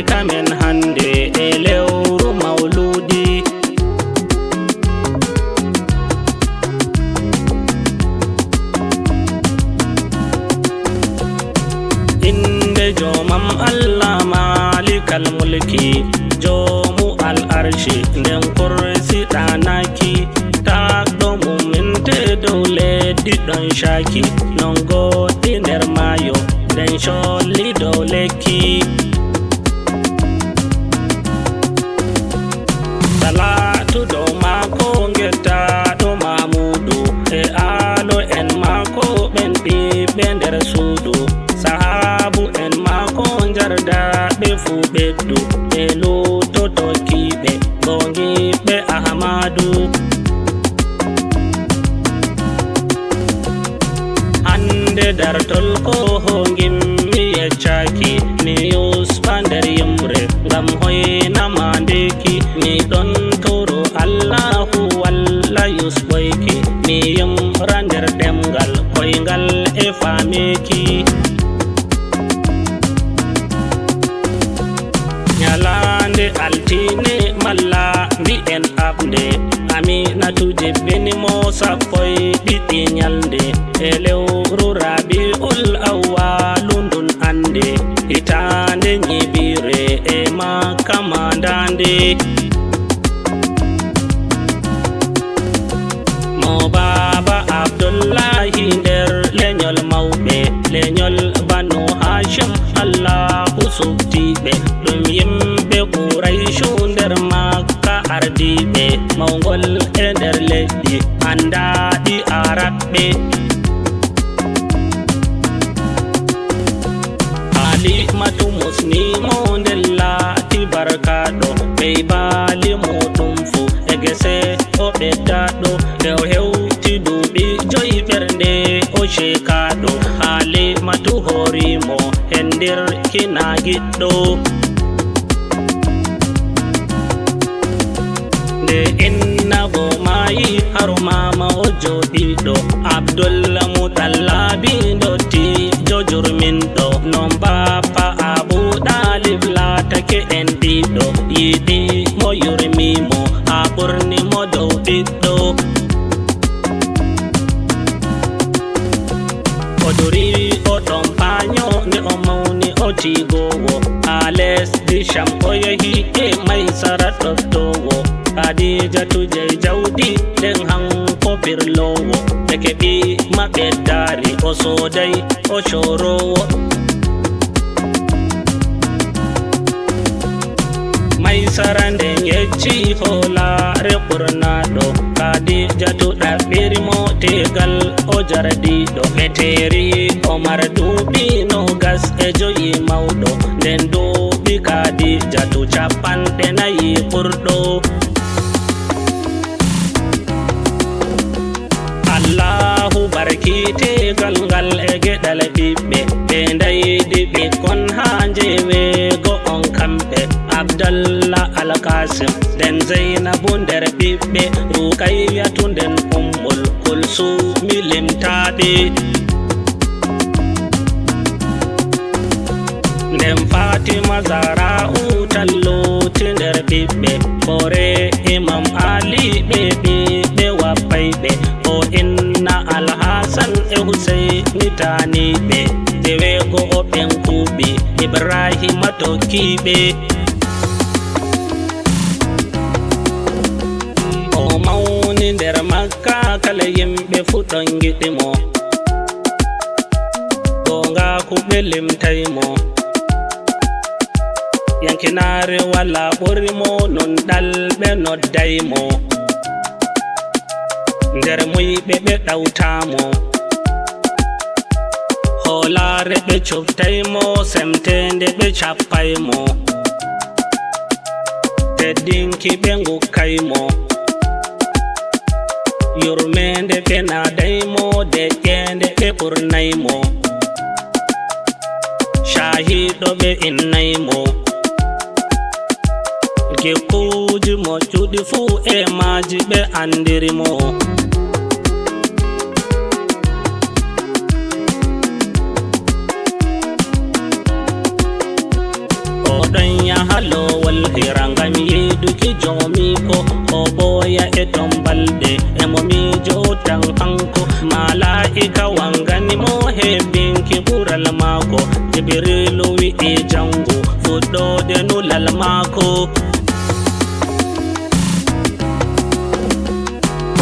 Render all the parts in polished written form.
kamen hande e lewru mauludi. Inde jomam Allah malikal mulki, jomu al arshi nden kursi ɗanaki, taɗo mumin te dow leddi ɗon shaki, non goɗɗi nder mayo nden colli dow lekki. Salatu dow mako gettaɗo mamudu e alo en mako ɓen ɓiɓɓe nder suudu, sahabu en mako jardaɓe fu ɓeddu e lutoto kiɓe gongiɓe Ahmadu. Hande Daartol ko ho gimmi yeccaki, mi yusɓa nder yimre ngam hoynama ndeki, mi ɗon toro Allahu walla yusɓoyki, mi yimra nder ɗemgal koyngal e fameki. Nyalande altine malla mbi'en abde, Aminatu jebbenimo sappoy ɗiɗi nyalde e lewru Rabiul Awwalu ndun ande, hitande nyibire e Makka mandande. Mo baba Abdullahi nder lenyol mawɓe, lenyol Banu Hashim Allahu subtiɓe, ɗum yimɓe Qurayshu nder Makka ardiɓe, mawgol e nder leɗɗi andaɗi araɓɓe. Halimatu musnimo nden laati barkaɗo, ɓey baali muɗum fu e gese o ɓeddaɗo, nde o hewti duuɓi 5 ɓernde o shekaɗo. Halimatu horimo hendir kina giɗɗo, nde innabo mayi haro mama o joɗiɗo. Abdullah Mutallabi dottijo jurminɗo, non bapa Abu Dalib latake en ɗiɗo, yiɗi mo yurmimo ha ɓurni mo dow ɓiɗɗo. O duri o ɗon paño nde o mawni o tigowo, ha lesdi Sham o yehi e Maysara ɗoftowo. Khadijatu jey jawdi nden hanko pirlowo, ɓe keɓi maɓe daari o soday o corowo. Maysara nden yecci hoolare ɓurnaɗo, Khadijatu ɗaɓɓirimo tegal o jardiɗo, ɓe teeri Omar duuɓi 25 mawɗo, nden duuɓi Khadijatu 4 ɓurɗo. Allahu barkite galgal e geɗal ɓiɓɓe, ɓe ndaydi ɓikkon ha njewego on kamɓe, Abdallah Alkasim nden Zainabu nder ɓiɓɓe, Ruqayyatu nden Ummul Kulsumi limtaɓe, nden Fatima Zara'u talloti nder ɓiɓɓe, Kore Imam Ali ɓe ɓiɓɓe wappayɓe, o inna Alhasan e Huseyni taniɓe, jewego o ɓen kuɓi Ibrahima tokkiɓe. O mawni nder Makka kala yimɓe fu ɗon giɗimo, gongaku ɓe limtaymo, yankinare wala ɓurimo, non ɗalɓe noddaymo, nder muyɓe ɓe ɗawtamo, hoolare ɓe coftaymo, semtende ɓe cappaymo, teddinki ɓe ngukkaymo, yurmende ɓe nadaymo, deƴƴende ɓe ɓurnaymo, shahiɗo ɓe innaymo, gekkuji moƴƴuɗi fu e maji ɓe andirimo. Oɗon halowol hirangam yeduki jomiko o boya e tombalde e mo mijo tan hanko malaika wangani mo hebbinki ɓural mako jibrilu wi'i jango fuɗɗode nulal mako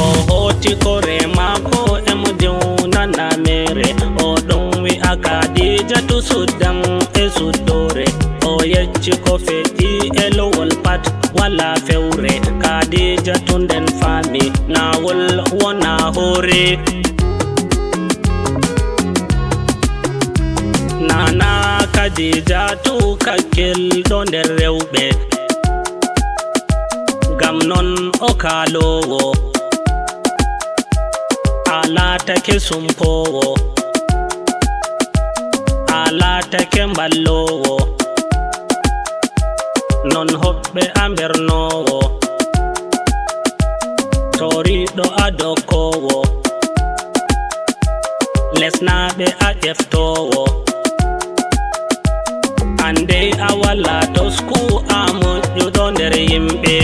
o hoti kore mako e mo diwnana mere o ɗum wi'a Kadijatu suddam e suddore o yecci ko feƴƴi e lowol pat wala fewre Kadijatu nden faami nawol wona hoore nana Kadijatu kakkilɗo nder rewɓe gam non o kaalowo alatake sumpowo alatake mballowo non hoɓɓe ambernowo toriɗo adokkowo lesnaɓe a ƴeftowo ande a wala tosku a moƴƴuɗo nder yimɓe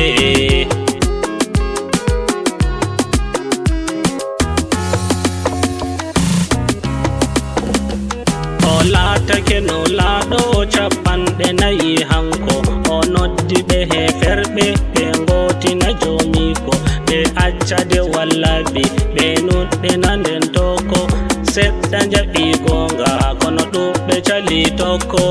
o laatake no laaɗo capanɗe nayi hanko o noddi ɓe heferɓe ɓe ngotina jomiko ɓe accade wallabi ɓe nuɗɗe nanden toko seɗɗa jaɓi gonga kono ɗuɓɓe cali tokko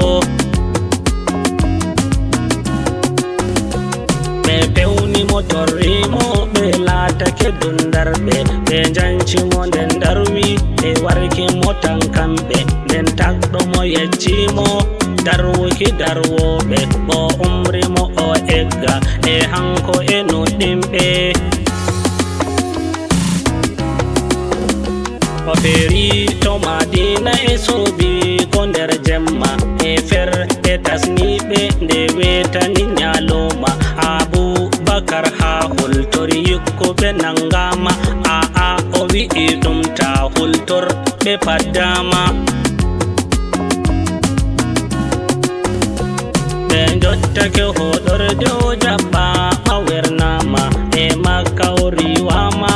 ɓe pewnimo torrimo ɓe laatake dundarɓe ɓe jancimo nden darwi ɓe warkimo tan kamɓe nden tagɗomo yeccimo darwuki darwoɓe o umrimo o egga e hanko e nuɗɗimɓe o feeri to Madina e sobi ko nder jemma e ferɗe tasniɓe nde wetani nyaloma Abubakar ha hultori yikkuɓe nangama aa o wi'i ɗum ta hultor ɓe paddama ɓe jottake hoɗorde o jaɓɓa mawernama e Makka o riwama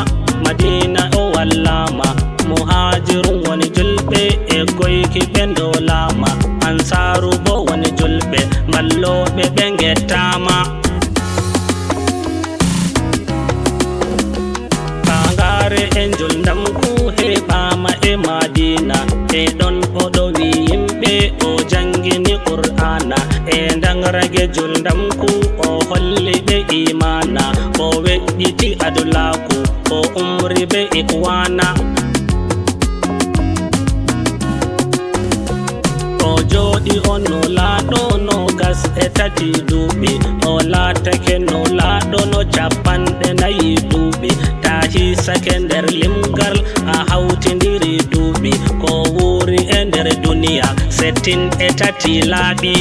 Madina o wallama muhajirun woni julɓe e goyki ɓe dolama ansaru bo woni julɓe balloɓe ɓe gettama kangare e juldamku heɓama e Madina e ɗon oɗo wi yimɓe o jangini Qur'ana e dangrage juldamku o holli ɓe imana o weƴƴiti adulaku o umri ɓe ikwana o jooɗi o no laaɗo no gas e tati duuɓi o laatake no laaɗo no capanɗe nayi duuɓi ta hisake nder limgal a hawtindiri duuɓi ko wuuri e nder duniya settin e tati laaɓi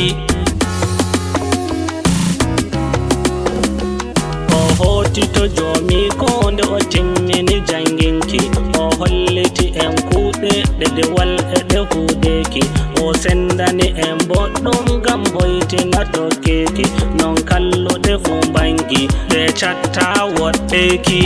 o hoti to jomiko nde o timmini janginki o holliti en kuuɗe ɗe dewal e ɗe huudeki o sendani en boɗɗum gam hoytina tokkeki non kalluɗe fu bangi ɗe catta woɗɗeki